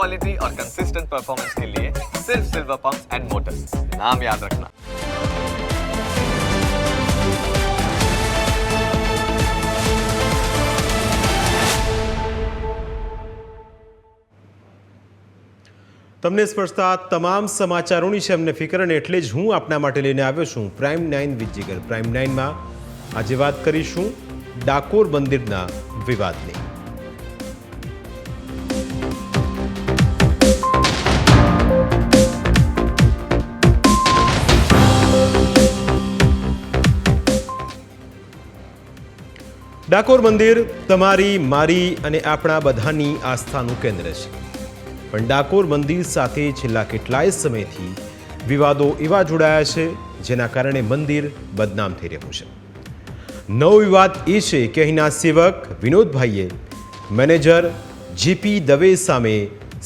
Quality और consistent performance के लिए सिर्फ सिल्वर पंप्स एंड मोटर्स, नाम याद रखना। તમને સ્પર્શતા તમામ સમાચારોની છે અમને ફિકર, અને એટલે જ હું આપના માટે લઈને આવ્યો છું પ્રાઇમ 9 વિથ જીગર. પ્રાઇમ 9માં આજે વાત કરીશું ડાકોર મંદિરના વિવાદની. ડાકોર મંદિર તમારી, મારી અને આપણા બધાની આસ્થાનું કેન્દ્ર છે. પણ ડાકોર મંદિર સાથે છેલ્લા કેટલાય સમયથી વિવાદો એવા જોડાયા છે જેના કારણે મંદિર બદનામ થઈ રહ્યું છે. નવો વિવાદ એ છે કે અહીંના સેવક વિનોદભાઈએ મેનેજર જેપી દવે સામે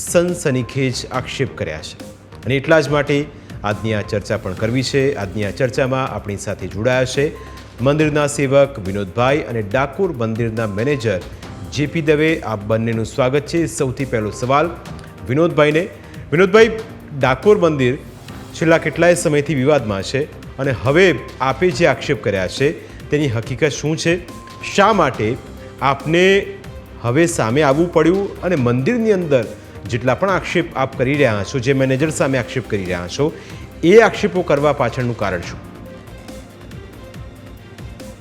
સનસનીખેજ આક્ષેપ કર્યા છે, અને એટલા જ માટે આજની આ ચર્ચા પણ કરવી છે. આજની આ ચર્ચામાં આપણી સાથે જોડાયા છે મંદિરના સેવક વિનોદભાઈ અને ડાકોર મંદિરના મેનેજર જેપી દવે. આ બંનેનું સ્વાગત છે. સૌથી પહેલો સવાલ વિનોદભાઈને. વિનોદભાઈ, ડાકોર મંદિર છેલ્લા કેટલાય સમયથી વિવાદમાં છે, અને હવે આપે જે આક્ષેપ કર્યા છે તેની હકીકત શું છે? શા માટે આપને હવે સામે આવવું પડ્યું, અને મંદિરની અંદર જેટલા પણ આક્ષેપ આપ કરી રહ્યા છો, જે મેનેજર સામે આક્ષેપ કરી રહ્યા છો, એ આક્ષેપો કરવા પાછળનું કારણ શું?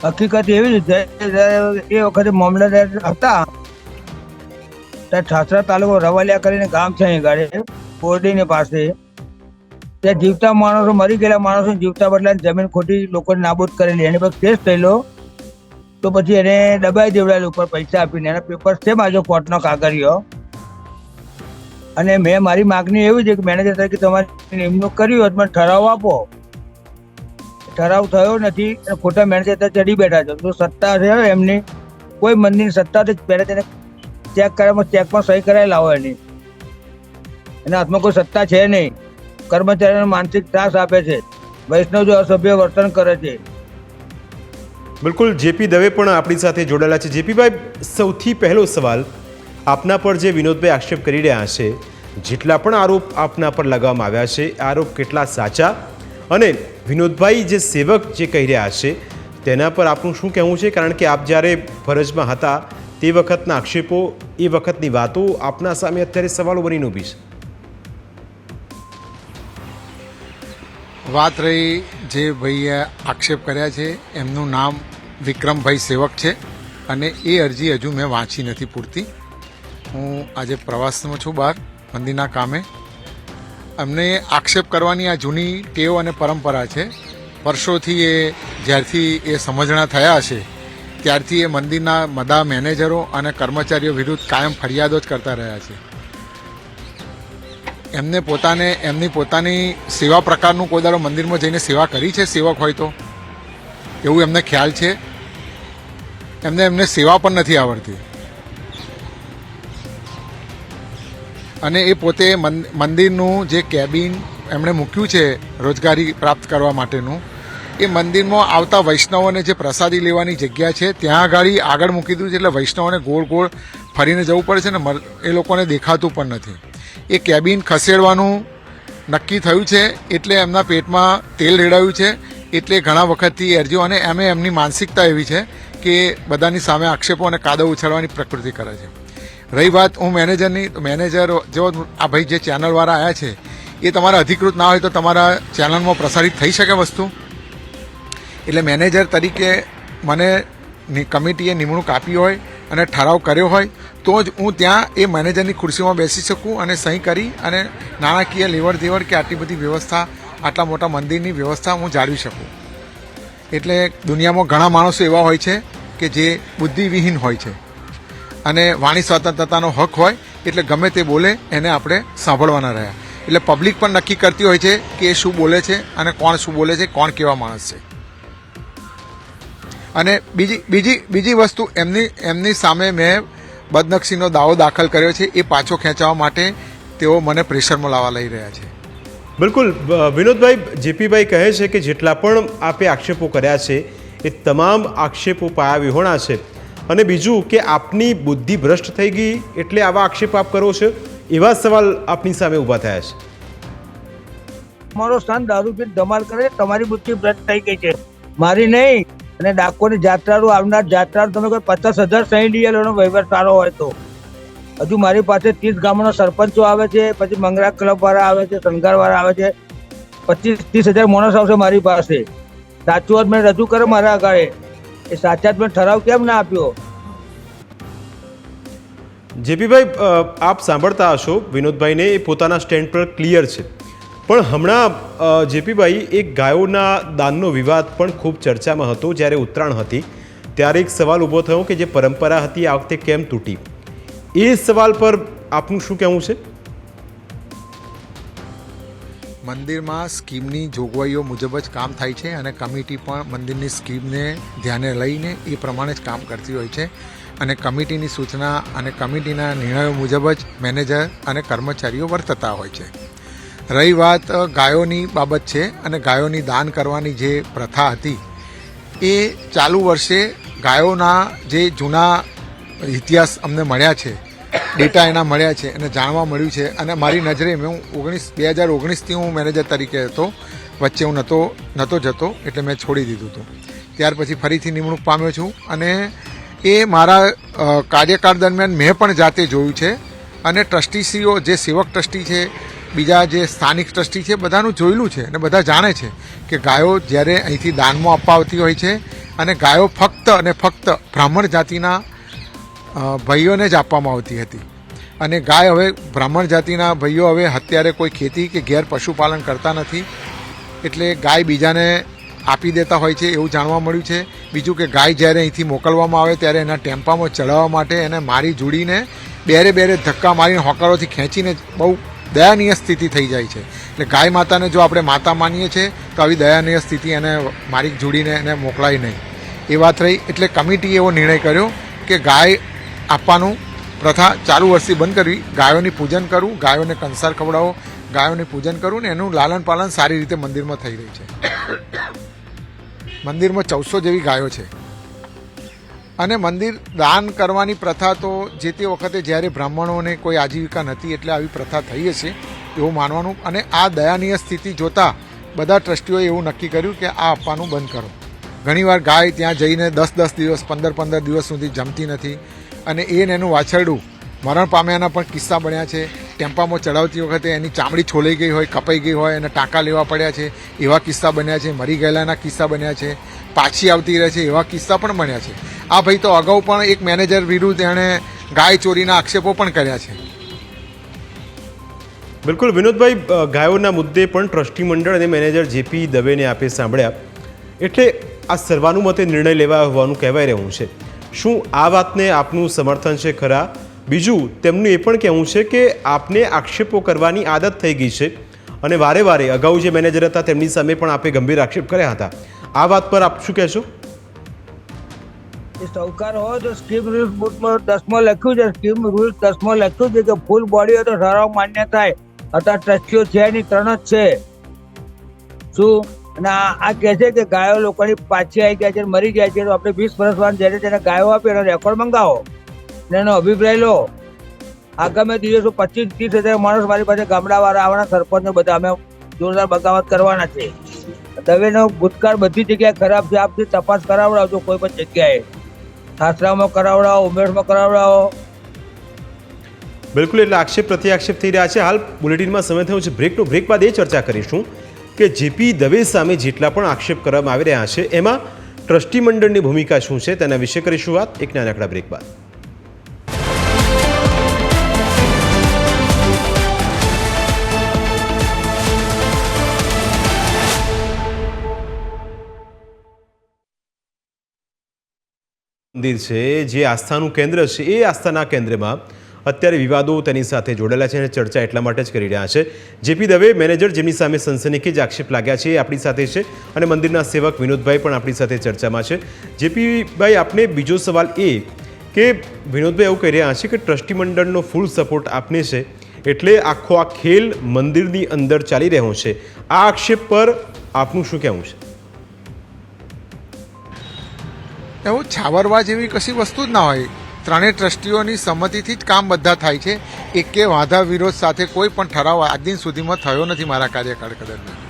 હકીકત એવી છે, એ વખતે મામલતદાર હતા ત્યાં ઠાસરા તાલુકો રવાલિયા કરીને ગામ છે અહીં ગાડે બોરડીની પાસે. ત્યાં જીવતા માણસો, મરી ગયેલા માણસો જીવતા બદલા જમીન ખોટી લોકોને નાબૂદ કરેલી. એની પર કેસ થયેલો, તો પછી એને દબાઈ દેવડાયેલું ઉપર પૈસા આપીને. એના પેપર છે માજો કોર્ટનો કાગળિયો. અને મેં મારી માગણી એવી છે કે મેનેજર તરીકે તમારી નિમણૂક કરી હોત, મને ઠરાવ આપો. ઠરાવ થયો નથી, ખોટા મેનેજર ચડી બેઠા છે. જો સત્તા છે એમની, કોઈ મંદિરની સત્તાથી પહેલા તેને ચેક કરાવવામાં ચેકમાં સહી કરાવી લાવો. એના હાથમાં કોઈ સત્તા છે નહીં. કર્મચારીઓને માનસિક ત્રાસ આપે છે. વૈષ્ણવ જો અસભ્ય વર્તન કરે છે. બિલકુલ, જેપી દવે પણ આપણી સાથે જોડાયેલા છે. જેપીભાઈ, સૌથી પહેલો સવાલ, આપના પર જે વિનોદભાઈ આક્ષેપ કરી રહ્યા છે, જેટલા પણ આરોપ આપના પર લગાવવામાં આવ્યા છે, આરોપ કેટલા સાચા, અને વિનોદભાઈ જે સેવક જે કહી રહ્યા છે તેના પર આપનું શું કહેવું છે? કારણ કે આપ જ્યારે ફરજમાં હતા તે વખતના આક્ષેપો, એ વખતની વાતો આપના સામે અત્યારે સવાલો બનીને ઊભી છે. વાત રહી જે ભાઈએ આક્ષેપ કર્યા છે, એમનું નામ વિક્રમભાઈ સેવક છે, અને એ અરજી હજુ મેં વાંચી નથી પૂરતી. હું આજે પ્રવાસમાં છું બહાર મંદિરના કામે. અમને આક્ષેપ કરવાની આ જૂની ટેવ અને પરંપરા છે. વર્ષોથી એ જ્યારથી એ સમજણા થયા હશે ત્યારથી એ મંદિરના બધા મેનેજરો અને કર્મચારીઓ વિરુદ્ધ કાયમ ફરિયાદો જ કરતા રહ્યા છે. એમની પોતાની સેવા પ્રકારનું કોઈ દાડો મંદિરમાં જઈને સેવા કરી છે સેવક હોય તો? એવું એમને ખ્યાલ છે? એમને સેવા પણ નથી આવડતી. અને એ પોતે મંદિરનું જે કેબિન એમણે મૂક્યું છે રોજગારી પ્રાપ્ત કરવા માટેનું, એ મંદિરમાં આવતા વૈષ્ણવોને જે પ્રસાદી લેવાની જગ્યા છે ત્યાં આગળ મૂકી દીધું છે. એટલે વૈષ્ણવોને ગોળ ગોળ ફરીને જવું પડે છે ને એ લોકોને દેખાતું પણ નથી. એ કેબિન ખસેડવાનું નક્કી થયું છે એટલે એમના પેટમાં તેલ રેડાયું છે. એટલે ઘણા વખતથી અરજીઓ, અને એમની માનસિકતા એવી છે કે બધાની સામે આક્ષેપો અને કાદવ ઉછાળવાની પ્રકૃતિ કરે છે. રહી વાત હું મેનેજરની, તો મેનેજર જો આ ભાઈ જે ચેનલવાળા આવ્યા છે એ તમારા અધિકૃત ના હોય તો તમારા ચેનલમાં પ્રસારિત થઈ શકે વસ્તુ. એટલે મેનેજર તરીકે મને કમિટીએ નિમણૂક આપી હોય અને ઠરાવ કર્યો હોય તો જ હું ત્યાં એ મેનેજરની ખુરશીમાં બેસી શકું અને સહી કરી અને નાણાકીય લેવડ દેવડ કે આટલી બધી વ્યવસ્થા, આટલા મોટા મંદિરની વ્યવસ્થા હું જાળવી શકું. એટલે દુનિયામાં ઘણા માણસો એવા હોય છે કે જે બુદ્ધિવિહીન હોય છે, અને વાણી સ્વતંત્રતાનો હક હોય એટલે ગમે તે બોલે એને આપણે સાંભળવાના રહ્યા. એટલે પબ્લિક પણ નક્કી કરતી હોય છે કે એ શું બોલે છે અને કોણ શું બોલે છે, કોણ કેવા માણસ છે. અને બીજી વસ્તુ, એમની સામે મેં બદનક્ષીનો દાવો દાખલ કર્યો છે. એ પાછો ખેંચવા માટે તેઓ મને પ્રેશરમાં લાવવા લઈ રહ્યા છે. બિલકુલ વિનોદભાઈ, જેપીભાઈ કહે છે કે જેટલા પણ આપે આક્ષેપો કર્યા છે એ તમામ આક્ષેપો પાયા વિહોણા છે, અને બીજું કે આપની બુદ્ધિ ભ્રષ્ટ થઈ ગઈ એટલે આવા આક્ષેપ આપ કરો છો, એવા સવાલ આપની સામે ઊભા થયા છે. તમારો સ્થાન દારૂ પીને ધમાલ કરે, તમારી બુદ્ધિ ભ્રષ્ટ થઈ ગઈ છે, મારી નહીં. અને ડાકોરની જાત્રાળુ આવનાર જાત્રાળુ તમે કોઈ 50,000 સહી ડીએલનો વહીવટ સારો હોય તો. હજુ મારી પાસે 30 ગામોના સરપંચો આવે છે, પછી મંગળા ક્લબ વાળા આવે છે, શણગાર વાળા આવે છે, 25-30 હજાર માણસ આવશે મારી પાસે. સાચું વાત મેં રજૂ કરે મારા આગળ, એ સાચા જ મેં ઠરાવ કેમ ના આપ્યો? જેપીભાઈ, આપ સાંભળતા હશો વિનોદભાઈને, એ પોતાના સ્ટેન્ડ પર ક્લિયર છે. પણ હમણાં જેપીભાઈ, એક ગાયોના દાનનો વિવાદ પણ ખૂબ ચર્ચામાં હતો. જ્યારે ઉત્તરાયણ હતી ત્યારે એક સવાલ ઊભો થયો કે જે પરંપરા હતી આ વખતે કેમ તૂટી? એ સવાલ પર આપનું શું કહેવું છે? મંદિરમાં સ્કીમની જોગવાઈઓ મુજબ જ કામ થાય છે અને કમિટી પણ મંદિરની સ્કીમને ધ્યાને લઈને એ પ્રમાણે જ કામ કરતી હોય છે અને કમિટીની સૂચના અને કમિટીના નિર્ણયો મુજબ જ મેનેજર અને કર્મચારીઓ વર્તતા હોય છે. રહી વાત ગાયોની બાબત છે અને ગાયોની દાન કરવાની જે પ્રથા હતી એ ચાલુ વર્ષે ગાયોના જે જૂના ઇતિહાસ અમને મળ્યા છે, ડેટા એના મળ્યા છે અને જાણવા મળ્યું છે. અને મારી નજરે હું 2019થી હું મેનેજર તરીકે હતો, વચ્ચે હું નહોતો જતો એટલે મેં છોડી દીધું હતું. ત્યાર પછી ફરીથી નિમણૂક પામ્યો છું અને એ મારા કાર્યકાળ દરમિયાન મેં પણ જાતે જોયું છે અને ટ્રસ્ટીશ્રીઓ જે સેવક ટ્રસ્ટી છે, બીજા જે સ્થાનિક ટ્રસ્ટી છે, બધાનું જોયેલું છે અને બધા જાણે છે કે ગાયો જ્યારે અહીંથી દાનમાં આપવા આવતી હોય છે અને ગાયો ફક્ત અને ફક્ત બ્રાહ્મણ જાતિના ભાઈઓને જ આપવામાં આવતી હતી. અને ગાય હવે બ્રાહ્મણ જાતિના ભાઈઓ હવે અત્યારે કોઈ ખેતી કે ઘેર પશુપાલન કરતા નથી એટલે ગાય બીજાને આપી દેતા હોય છે એવું જાણવા મળ્યું છે. બીજું કે ગાય જ્યારે અહીંથી મોકલવામાં આવે ત્યારે એના ટેમ્પામાં ચડાવવા માટે એને મારી જોડીને બેરે ધક્કા મારીને હોકારોથી ખેંચીને બહુ દયાનીય સ્થિતિ થઈ જાય છે. એટલે ગાય માતાને જો આપણે માતા માનીએ છીએ તો આવી દયાનીય સ્થિતિ એને મારી જોડીને એને મોકલાય નહીં. એ વાત રહી એટલે કમિટીએ એવો નિર્ણય કર્યો કે ગાય આપવાનું પ્રથા ચાલુ વર્ષથી બંધ કરવી, ગાયોની પૂજન કરવું, ગાયોને કંસાર ખવડાવો, ગાયોને પૂજન કરવું ને એનું લાલન પાલન સારી રીતે મંદિરમાં થઈ રહી છે. મંદિરમાં 1400 જેવી ગાયો છે અને મંદિર દાન કરવાની પ્રથા તો જે તે વખતે જ્યારે બ્રાહ્મણોને કોઈ આજીવિકા નથી એટલે આવી પ્રથા થઈ હશે એવું માનવાનું. અને આ દયાનીય સ્થિતિ જોતા બધા ટ્રસ્ટીઓએ એવું નક્કી કર્યું કે આ આપવાનું બંધ કરો. ઘણીવાર ગાય ત્યાં જઈને 10-10 દિવસ 15-15 દિવસ સુધી જમતી નથી અને એનું વાછરડું મરણ પામ્યાના પણ કિસ્સા બન્યા છે. ટેમ્પામાં ચડાવતી વખતે એની ચામડી છોલાઈ ગઈ હોય, કપાઈ ગઈ હોય અને ટાંકા લેવા પડ્યા છે એવા કિસ્સા બન્યા છે. મરી ગયેલાના કિસ્સા બન્યા છે, પાછી આવતી રહે છે એવા કિસ્સા પણ બન્યા છે. આ ભાઈ તો અગાઉ પણ એક મેનેજર વિરુદ્ધ એણે ગાય ચોરીના આક્ષેપો પણ કર્યા છે. બિલકુલ વિનોદભાઈ, ગાયોના મુદ્દે પણ ટ્રસ્ટી મંડળ અને મેનેજર જેપી દવેને આપે સાંભળ્યા એટલે આ સર્વાનુમતે નિર્ણય લેવા હોવાનું કહેવાય રહ્યું છે. શું આ વાતને આપનું સમર્થન છે ખરા? બીજું તેમનું એ પણ કહેવું છે કે આપને આક્ષેપો કરવાની આદત થઈ ગઈ છે અને વારે વારે અગાઉ જે મેનેજર હતા તેમની સામે પણ આપે ગંભીર આક્ષેપ કર્યા હતા. આ વાત પર આપ શું કહેશો? સહકાર હોય તો સ્કીમ રૂલ્સ બુકમાં 10માં લખ્યું છે, સ્કીમ રૂલ્સ 10માં લખ્યું છે કે ફૂલ બોડી હોય તો ઠરાવ માન્ય થાય. અત્યારે ટ્રસ્ટીઓ છે એની 3 જ છે. શું અને આ કહે છે કે ગાયો લોકોની પાછી આવી ગયા છે, મરી ગયા છે, તો આપણે 20 વર્ષ बाद જ્યારે તેને ગાયો આપે એનો રેકોર્ડ મંગાવો ને એનો અભિપ્રાય લો. આગામી દિવસો 25-30 હજાર માણસ મારી પાસે ગામડાવાળા આવવાના, સરપંચો બધા અમે જોરદાર બગાવત કરવાના છે. દવેનો ભૂતકાળ બધી જગ્યાએ ખરાબ છે. આપથી તપાસ કરાવડાવજો કોઈ પણ જગ્યાએ, સાસરામાં કરાવડાવો, ઉમેશમાં કરાવડાવો. બિલકુલ, એટલે આક્ષેપ પ્રત્યાક્ષેપ થઈ રહ્યા છે. હાલ બુલેટિનમાં સમય થયો છે બ્રેકનો. બ્રેક બાદ એ ચર્ચા કરીશું કે જેપી દવે સામે જેટલા પણ આક્ષેપ કરવામાં આવી રહ્યા છે એમાં ટ્રસ્ટી મંડળની ભૂમિકા શું છે તેના વિશે કરીશું વાત એક નાનકડા બ્રેક બાદ. મંદિર છે જે આસ્થાનું કેન્દ્ર છે એ આસ્થાના કેન્દ્રમાં અત્યારે વિવાદો તેની સાથે જોડાયેલા છે અને ચર્ચા એટલા માટે જ કરી રહ્યા છે. જેપી દવે મેનેજર જેમની સામે સનસનીખેજ આક્ષેપ લાગ્યા છે એ આપણી સાથે છે અને મંદિરના સેવક વિનોદભાઈ પણ આપણી સાથે ચર્ચામાં છે. જેપીભાઈ, આપને બીજો સવાલ એ કે વિનોદભાઈ એવું કહી રહ્યા છે કે ટ્રસ્ટી મંડળનો ફૂલ સપોર્ટ આપને છે એટલે આખો આ ખેલ મંદિરની અંદર ચાલી રહ્યો છે. આ આક્ષેપ પર આપનું શું કહેવું છે? એવું છાવરવા જેવી કશી વસ્તુ જ ના હોય. ત્રણેય ટ્રસ્ટીઓની સંમતિથી જ કામ બધા થાય છે. એકે વાંધા વિરોધ સાથે કોઈ પણ ઠરાવ આજ દિન સુધીમાં થયો નથી મારા કાર્યકાળ દરમિયાન.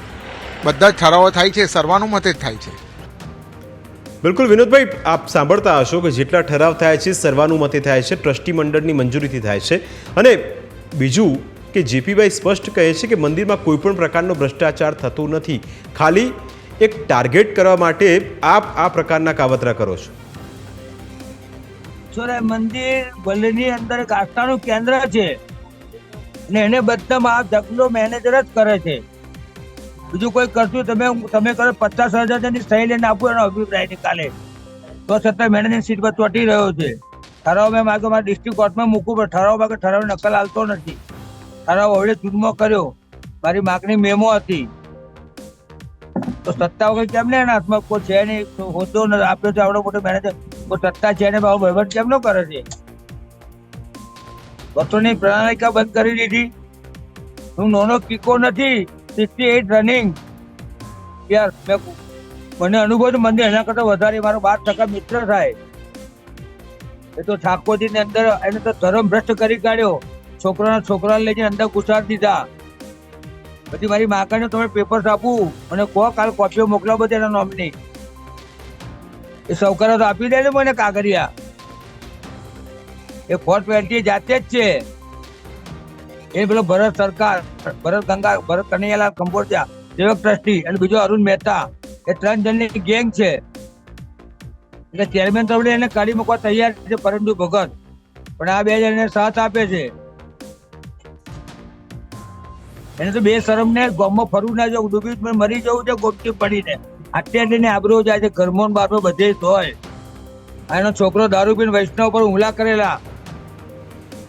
બધા જ ઠરાવો થાય છે સર્વાનુમતે જ થાય છે. બિલકુલ વિનોદભાઈ, આપ સાંભળતા હશો કે જેટલા ઠરાવ થાય છે સર્વાનુમતે થાય છે, ટ્રસ્ટી મંડળની મંજૂરીથી થાય છે. અને બીજું કે જેપીભાઈ સ્પષ્ટ કહે છે કે મંદિરમાં કોઈ પણ પ્રકારનો ભ્રષ્ટાચાર થતો નથી, ખાલી એક ટાર્ગેટ કરવા માટે આપ આ પ્રકારના કાવતરા કરો છો. સર, મંદિર વલ્લભની અંદર એક આસ્થાનું કેન્દ્ર છે અને એને બધામાં આ ઢગલો મેનેજર જ કરે છે. બીજું કોઈ કરતું તમે કરો 50,000 ની સહી લઈને આપો એનો અભિપ્રાય નિકાલે તો છતાં મેનેજર સીટ પર ચોંટી રહ્યો છે. ઠરાવ મેં માગ્યો મારે ડિસ્ટ્રિક્ટ કોર્ટમાં મૂકવું પણ ઠરાવ માગે ઠરાવ નકલ આવતો નથી. ઠરાવ હવે જૂનમાં કર્યો, મારી માગણી મેમો હતી તો સત્તા વગર કેમ ને એના હાથમાં કોઈ છે નહીં, હોદ્દો આપ્યો છે આવડો મોટો મેનેજર, કોઈ સત્તા છે ને બાબુ વહીવટ કેમ ન કરે છે? બસોની પ્રણાલિકા બંધ કરી દીધી. હું નાનો કીકો નથી, 68 રનિંગ યાર. મને અનુભવ છે મંદિર એના કરતા વધારે મારો 12% મિત્ર થાય. એ તો ઠાકોરજી ની અંદર એને તો ધર્મ ભ્રષ્ટ કરી કાઢ્યો. છોકરાને લઈને અંદર ઘુસાડી દીધા. પછી મારી માકાને તમે પેપર્સ આપું અને કહો કાલ કોપીઓ મોકલાવો બધા એના નોમની. એ સૌકર્ય તો આપી દે ને મને કાગળિયા. એ 420 જાતે જ છે. એ પેલો ભરત સરકાર, ભરત કનૈયાલાલ કંબોડિયા સેવક ટ્રસ્ટી અને બીજો અરુણ મહેતા, એ 3 જણની ગેંગ છે. એટલે ચેરમેન તો એને કાઢી મૂકવા તૈયાર છે પરમજુ ભગત, પણ આ 2 જણ સાથ આપે છે. એને તો બે શરમ ને ગામમાં ફરવું ના જવું, ડૂબી મરી જવું છે ગોમતી પડીને. અત્યારે આબરૂ જાય છે, ઘરમાં બારમાં બધે જ હોય. એનો છોકરો દારૂ પીને વૈષ્ણવ પર હુમલા કરેલા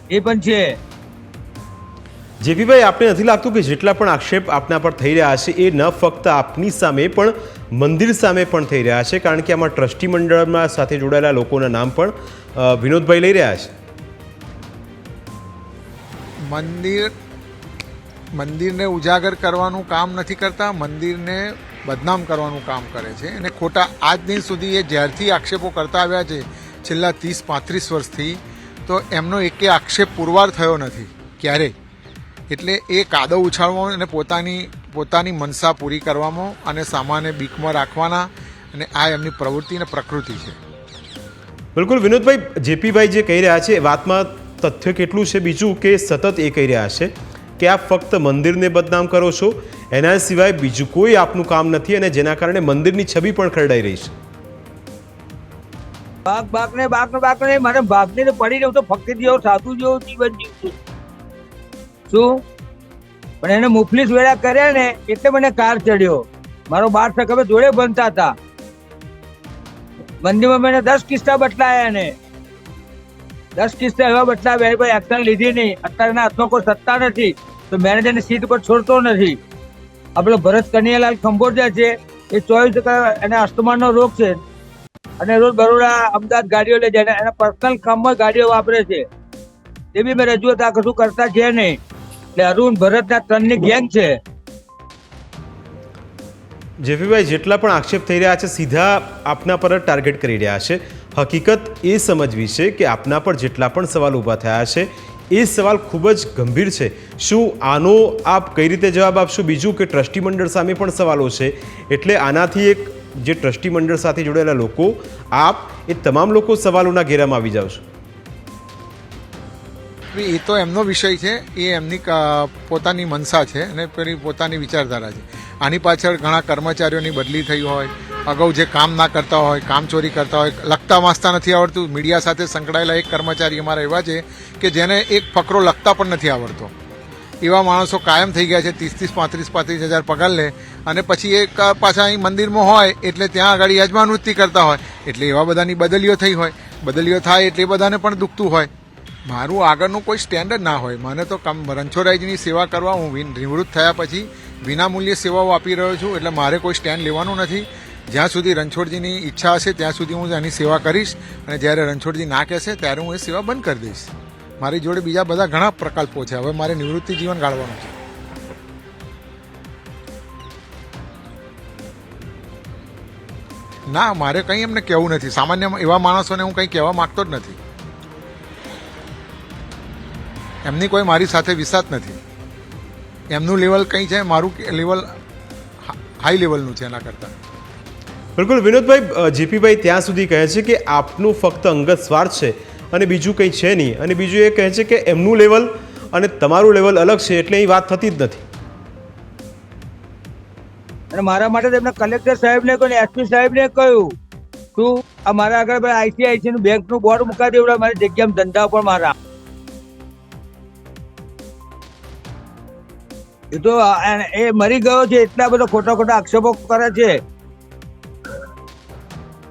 એ પણ છે. જેપીભાઈ, આપને નથી લાગતું કે જેટલા પણ આક્ષેપ આપના પર થઈ રહ્યા છે એ ન ફક્ત આપની સામે પણ મંદિર સામે પણ થઈ રહ્યા છે? કારણ કે આમાં ટ્રસ્ટી મંડળમાં સાથે જોડાયેલા લોકોના નામ પણ વિનોદભાઈ લઈ રહ્યા છે. મંદિરને ઉજાગર કરવાનું કામ નથી કરતા, મંદિરને બદનામ કરવાનું કામ કરે છે. અને ખોટા આજ દિન સુધી એ જ્યારથી આક્ષેપો કરતા આવ્યા છે છેલ્લા 30-35 વર્ષથી, તો એમનો એકે આક્ષેપ પુરવાર થયો નથી ક્યારેય. એટલે એ કાદવ ઉછાળવામાં અને પોતાની મનસા પૂરી કરવામાં અને સામાન્ય બીકમાં રાખવાના, અને આ એમની પ્રવૃત્તિ અને પ્રકૃતિ છે. બિલકુલ વિનોદભાઈ, જેપીભાઈ જે કહી રહ્યા છે એ વાતમાં તથ્ય કેટલું છે? બીજું કે સતત એ કહી રહ્યા છે કે આપ ફક્ત મંદિરને બદનામ કરો છો, એના સિવાય બીજું કોઈ આપનું કામ નથી, અને જેના કારણે મંદિરની છબી પણ ખરડાઈ રહી છે. બાગ ને મારે ભાગને પડી રહ્યું તો ફકીર જેવો સાધુ જેવો જીવન જીવતું શું, પણ એને મુફલીસ વેળા કર્યા ને એટલે મને કાર ચડ્યો. મારો 12% જોડે બનતા હતા. મંદિરમાં મેં 10 કિસ્સા બદલાયા ને 10 કિસ્સા એવા બદલાયા ભાઈ, એક્શન લીધી નહીં. અત્યારના હાથમાં કોઈ સત્તા નથી તો મેનેજરની સીટ પર છોડતો નથી. આપણો ભરત કનૈયાલાલ કંબોડિયા છે, એ 24% એને અસ્થમાનો રોગ છે અને રોજ બરોડા અમદાવાદ ગાડીઓ લે જાય, એના પર્સનલ કામમાં ગાડીઓ વાપરે છે. એ બી મેં રજૂઆત આ કશું કરતા છે નહીં. એટલે અરુણ ભરતના 3ની ગેંગ છે. જેપીભાઈ, જેટલા પણ આક્ષેપ થઈ રહ્યા છે સીધા આપના પર જ ટાર્ગેટ કરી રહ્યા છે. હકીકત એ સમજવી છે કે આપના પર જેટલા પણ સવાલ ઊભા થયા છે એ સવાલ ખૂબ જ ગંભીર છે. શું આનો આપ કઈ રીતે જવાબ આપશો? બીજું કે ટ્રસ્ટી મંડળ સામે પણ સવાલો છે, એટલે આનાથી એક જે ટ્રસ્ટી મંડળ સાથે જોડાયેલા લોકો, આપ એ તમામ લોકો સવાલોના ઘેરામાં આવી જાવ છો. એ તો એમનો વિષય છે, એ એમની પોતાની મનસા છે અને પોતાની વિચારધારા છે. આની પાછળ ઘણા કર્મચારીઓની બદલી થઈ હોય, અગાઉ જે કામ ના કરતા હોય, કામચોરી કરતા હોય, લખતા વાંચતા નથી આવડતું. મીડિયા સાથે સંકળાયેલા એક કર્મચારી અમારા એવા છે કે જેને એક ફકરો લખતા પણ નથી આવડતો. એવા માણસો કાયમ થઈ ગયા છે. 30-35 હજાર પગાર લે અને પછી એક પાછા અહીં મંદિરમાં હોય એટલે ત્યાં આગળ યજમાનવૃત્તિ કરતા હોય, એટલે એવા બધાની બદલીઓ થઈ હોય. બદલીઓ થાય એટલે બધાને પણ દુખતું હોય. મારું આગળનું કોઈ સ્ટેન્ડર્ડ ના હોય. મને તો રણછોડરાયજીની સેવા કરવા, હું નિવૃત્ત થયા પછી વિનામૂલ્યે સેવાઓ આપી રહ્યો છું, એટલે મારે કોઈ સ્ટેન્ડ લેવાનું નથી. જ્યાં સુધી રણછોડજીની ઈચ્છા હશે ત્યાં સુધી હું એની સેવા કરીશ, અને જ્યારે રણછોડજી ના કહેશે ત્યારે હું એ સેવા બંધ કરી દઈશ. મારી જોડે બીજા બધા ઘણા પ્રકલ્પો છે. હવે મારે નિવૃત્તિ જીવન ગાળવાનું છે. ના, મારે કંઈ એમને કહેવું નથી. સામાન્ય એવા માણસોને હું કંઈ કહેવા માંગતો જ નથી. એમની કોઈ મારી સાથે વિસાત નથી. એમનું લેવલ કંઈ છે, મારું લેવલ હાઈ લેવલનું છે એના કરતાં. બિલકુલ વિનોદભાઈ, જીપીભાઈ ત્યાં સુધી કહે છે કે આપનું ફક્ત અંગત સ્વાર્થ છે અને બીજું કંઈ છે નહીં, અને બીજું એ કહે છે કે એમનું લેવલ અને તમારું લેવલ અલગ છે, એટલે એ વાત થતી જ નથી. અને મારા માટે તો એમના કલેક્ટર સાહેબને કહ્યું, એસપી સાહેબને કહ્યું, તું આ મારા આગળ આઈસીઆઈસી નું બેંકનું બોર્ડ મુકા દેવડા મારી જગ્યામાં ધંધા પણ મારા. એ તો એ મરી ગયો છે, એટલા બધા ખોટા ખોટા આક્ષેપો કરે છે.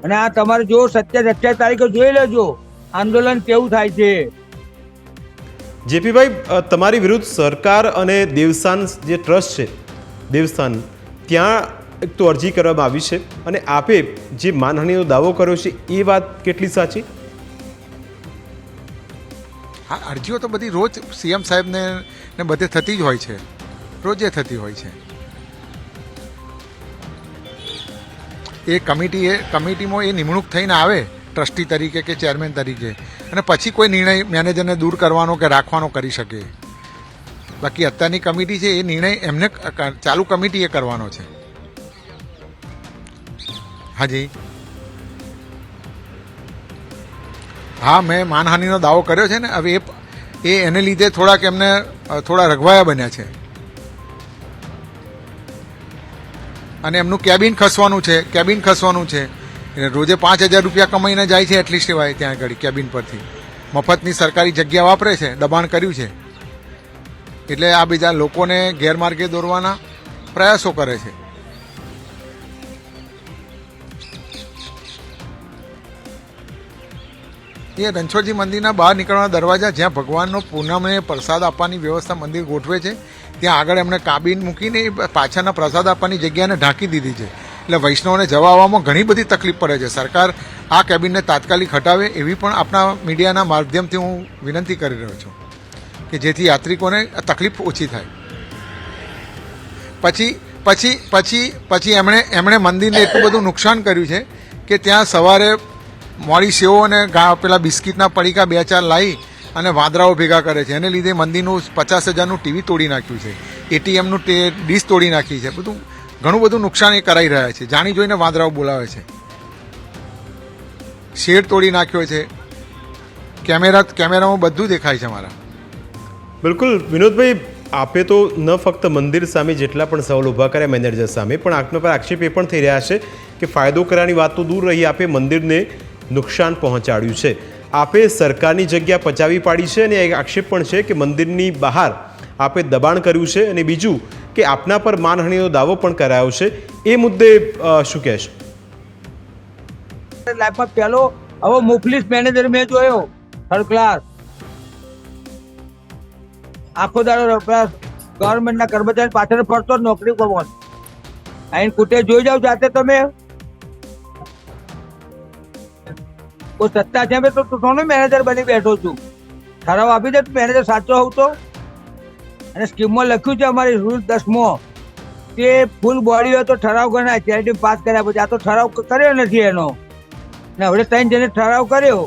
અને આ તમારે જો 27-28 તારીખે જોઈ લેજો આંદોલન કેવું થાય છે. જેપીભાઈ, તમારી વિરુદ્ધ સરકાર અને દેવસ્થાન જે ટ્રસ્ટ છે દેવસ્થાન, ત્યાં એક તો અરજી કરવામાં આવી છે, અને આપે જે માનહાનિનો દાવો કર્યો છે એ વાત કેટલી સાચી? હા, અરજીઓ તો બધી રોજ સીએમ સાહેબને બધે થતી જ હોય છે, રોજે થતી હોય છે. એ કમિટીમાં એ નિમણૂક થઈને આવે ટ્રસ્ટી તરીકે કે ચેરમેન તરીકે, અને પછી કોઈ નિર્ણય મેનેજરને દૂર કરવાનો કે રાખવાનો કરી શકે. બાકી અત્યારની કમિટી છે એ નિર્ણય એમને ચાલુ કમિટીએ કરવાનો છે. હાજી, હા, મેં માનહાનિનો દાવો કર્યો છે ને. હવે એ એને લીધે થોડા રઘવાયા બન્યા છે, અને એમનું કેબિન ખસવાનું છે. રોજે 5,000 રૂપિયા કમાઈને જાય છે એટલીસ્ટ એવાય ત્યાં આગળ કેબિન પરથી. મફતની સરકારી જગ્યા વાપરે છે, દબાણ કર્યું છે, એટલે આ બીજા લોકોને ગેરમાર્ગે દોરવાના પ્રયાસો કરે છે. એ રણછોડજી મંદિરના બહાર નીકળવાના દરવાજા, જ્યાં ભગવાનનો પૂનમને પ્રસાદ આપવાની વ્યવસ્થા મંદિર ગોઠવે છે, ત્યાં આગળ એમણે કાબીન મૂકીને પાછળના પ્રસાદ આપવાની જગ્યાને ઢાંકી દીધી છે. એટલે વૈષ્ણવને જવા આવવામાં ઘણી બધી તકલીફ પડે છે. સરકાર આ કેબિનને તાત્કાલિક હટાવે એવી પણ આપણા મીડિયાના માધ્યમથી હું વિનંતી કરી રહ્યો છું, કે જેથી યાત્રિકોને તકલીફ ઓછી થાય. પછી એમણે મંદિરને એટલું બધું નુકસાન કર્યું છે કે ત્યાં સવારે મોડી સેવો અને પેલા બિસ્કિટના પડીકા 2-4 લાવી અને વાંદરાઓ ભેગા કરે છે. એને લીધે મંદિરનું 50,000નું ટીવી તોડી નાખ્યું છે, એટીએમનું ડીશ તોડી નાખી છે. ઘણું બધું નુકસાન એ કરાઈ રહ્યા છે. જાણી જોઈને વાંદરાઓ બોલાવે છે. શેડ તોડી નાખ્યો છે, કેમેરામાં બધું દેખાય છે મારા. બિલકુલ વિનોદભાઈ, આપે તો ન ફક્ત મંદિર સામે જેટલા પણ સવાલ ઊભા કર્યા મેનેજર સામે, પણ આપના પર આક્ષેપ એ પણ થઈ રહ્યા છે કે ફાયદો કરવાની વાત તો દૂર રહી, આપે મંદિરને નુકસાન પહોંચાડ્યું છે. આપે સરકારની જગ્યા પચાવી પાડી છે, અને એક આક્ષેપ પણ છે કે મંદિરની બહાર આપે દબાણ કર્યું છે, અને બીજું કે આપના પર માનહાનિનો દાવો પણ કરાયો છે. એ મુદ્દે શું કહેશો? લાઈફમાં પહેલો હવે મુફલીસ મેનેજર મેં જોયો, થર્ડ ક્લાસ. આખો દાડો ગવર્મેન્ટના કર્મચારી પાછળ ફરતો જ નોકરી કરવાનો. અહીં કુટે જોઈ જાવ જાતે તમે. કોઈ સત્તા છે તો તું મેનેજર બની બેઠો છું. ઠરાવ આપી દે મેનેજર સાચો હોવ તો. અને સ્કીમમાં લખ્યું છે અમારી રૂલ 10માં કે ફૂલ બોડી હોય તો ઠરાવ ગણાય. ચેરિટી પાસ કર્યા પછી આ તો ઠરાવ કર્યો નથી એનો, ને હવે 3 જણે ઠરાવ કર્યો.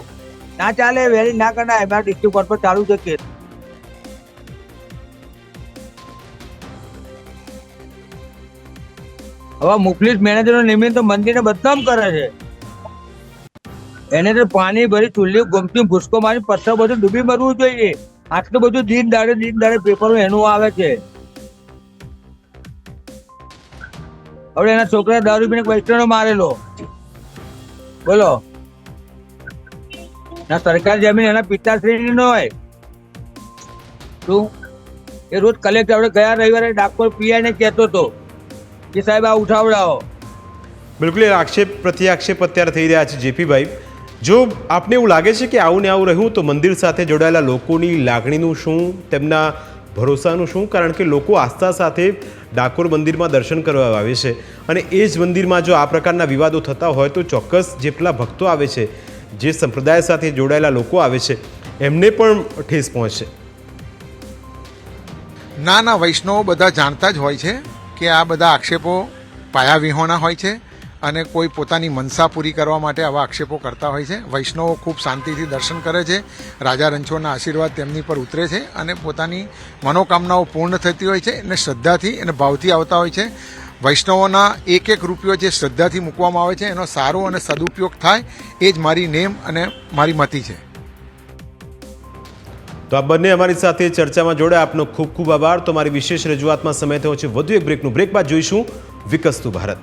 ના ચાલે, વેરી ના કરાય. મારા ડિસ્ટ્રિક્ટ કોર્ટ પર ચાલુ છે કેસ. હવે મુફલીસ મેનેજરો નિયમિત તો મંદિરને બદનામ કરે છે. એને તો પાણી ભરી ચૂલ્લી ગમતી ભૂસકો મારી પથ્થર બધું ડૂબી મરવું જોઈએ. આટલું બધું દિન દાડે પેપરો એનું આવે છે. હવે એના છોકરા દારૂ પીને વૈષ્ણવ મારેલો, બોલો. ના સરકારી જમીન એના પિતાશ્રી નો હોય. શું એ રોજ કલેક્ટર આપણે ગયા રવિવારે ડાકોર પીઆઈ ને કહેતો હતો કે સાહેબ આ ઉઠાવડાવો. બિલકુલ, એ આક્ષેપ પ્રત્યાક્ષેપ અત્યારે થઈ રહ્યા છે. જેપીભાઈ, જો આપને એવું લાગે છે કે આવું ને આવું રહ્યું તો મંદિર સાથે જોડાયેલા લોકોની લાગણીનું શું, તેમના ભરોસાનું શું? કારણ કે લોકો આસ્થા સાથે ડાકોર મંદિરમાં દર્શન કરવા આવે છે, અને એ જ મંદિરમાં જો આ પ્રકારના વિવાદો થતા હોય તો ચોક્કસ જેટલા ભક્તો આવે છે, જે સંપ્રદાય સાથે જોડાયેલા લોકો આવે છે, એમને પણ ઠેસ પહોંચે. ના, વૈષ્ણવો બધા જાણતા જ હોય છે કે આ બધા આક્ષેપો પાયા વિહોણા હોય છે, અને કોઈ પોતાની મનસા પૂરી કરવા માટે આવા આક્ષેપો કરતા હોય છે. વૈષ્ણવો ખૂબ શાંતિથી દર્શન કરે છે, રાજા રણછોડના આશીર્વાદ તેમની પર ઉતરે છે અને પોતાની મનોકામનાઓ પૂર્ણ થતી હોય છે અને શ્રદ્ધાથી અને ભાવથી આવતા હોય છે. વૈષ્ણવોના એક એક રૂપિયો જે શ્રદ્ધાથી મૂકવામાં આવે છે એનો સારો અને સદુપયોગ થાય એ જ મારી નેમ અને મારી મતિ છે. તો આ બંને અમારી સાથે ચર્ચામાં જોડે આપનો ખૂબ ખૂબ આભાર. તો મારી વિશેષ રજૂઆતમાં સમય થયો છે વધુ એક બ્રેકનું. બ્રેક બાદ જોઈશું વિકસતું ભારત.